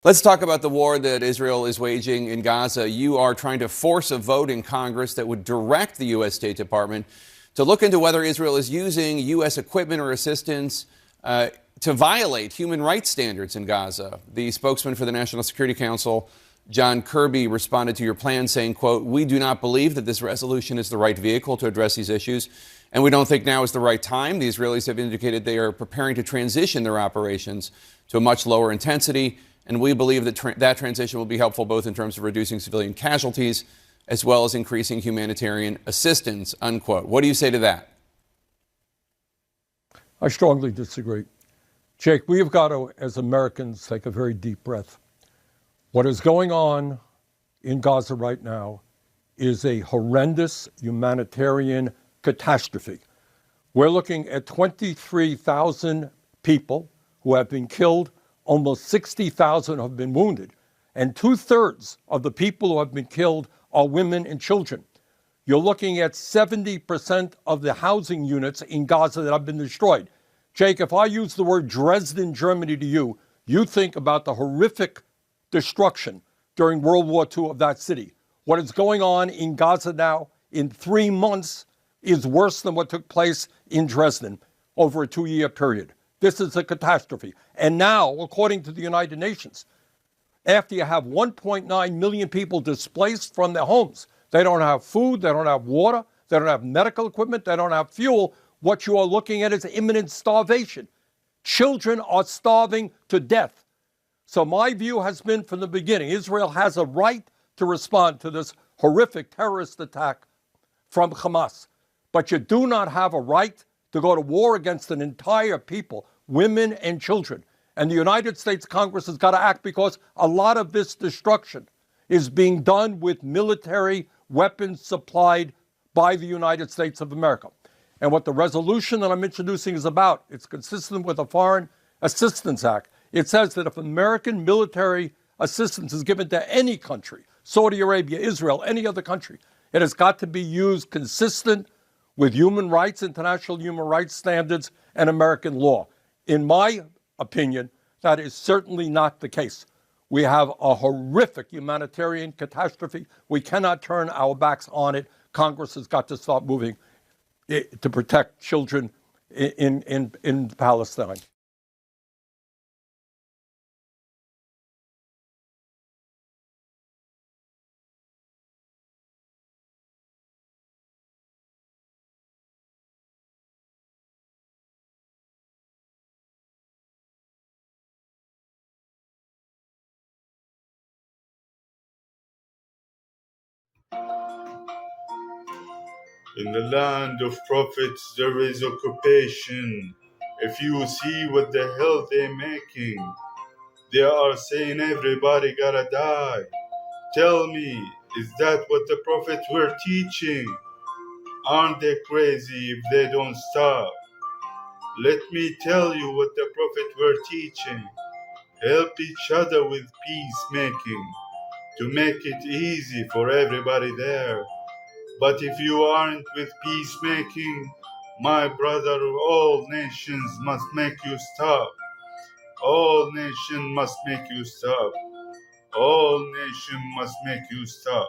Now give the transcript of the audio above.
Let's talk about the war that Israel is waging in Gaza. You are trying to force a vote in Congress that would direct the U.S. State Department to look into whether Israel is using U.S. equipment or assistance to violate human rights standards in Gaza. The spokesman for the National Security Council, John Kirby, responded to your plan saying, quote, "We do not believe that this resolution is the right vehicle to address these issues, and we don't think now is the right time. The Israelis have indicated they are preparing to transition their operations to a much lower intensity, and we believe that that transition will be helpful both in terms of reducing civilian casualties as well as increasing humanitarian assistance," unquote. What do you say to that? I strongly disagree. Jake, we have got to, as Americans, take a very deep breath. What is going on in Gaza right now is a horrendous humanitarian catastrophe. We're looking at 23,000 people who have been killed, almost 60,000 have been wounded, and 2/3 of the people who have been killed are women and children. You're looking at 70% of the housing units in Gaza that have been destroyed. Jake, if I use the word Dresden, Germany to you, you think about the horrific destruction during World War II of that city. What is going on in Gaza now in 3 months is worse than what took place in Dresden over a 2-year period. This is a catastrophe. And now, according to the United Nations, after you have 1.9 million people displaced from their homes, they don't have food, they don't have water, they don't have medical equipment, they don't have fuel. What you are looking at is imminent starvation. Children are starving to death. So my view has been from the beginning, Israel has a right to respond to this horrific terrorist attack from Hamas. But you do not have a right to go to war against an entire people, women and children. And the United States Congress has got to act because a lot of this destruction is being done with military weapons supplied by the United States of America. And what the resolution that I'm introducing is about, it's consistent with the Foreign Assistance Act. It says that if American military assistance is given to any country, Saudi Arabia, Israel, any other country, it has got to be used consistent with human rights, international human rights standards, and American law. In my opinion, that is certainly not the case. We have a horrific humanitarian catastrophe. We cannot turn our backs on it. Congress has got to start moving to protect children in Palestine. In the land of prophets there is occupation. If you see what the hell they're making, they are saying everybody gotta die. Tell me, is that what the prophets were teaching? Aren't they crazy if they don't stop? Let me tell you what the prophets were teaching. Help each other with peacemaking to make it easy for everybody there. But if you aren't with peacemaking, my brother, all nations must make you stop. All nations must make you stop. All nations must make you stop.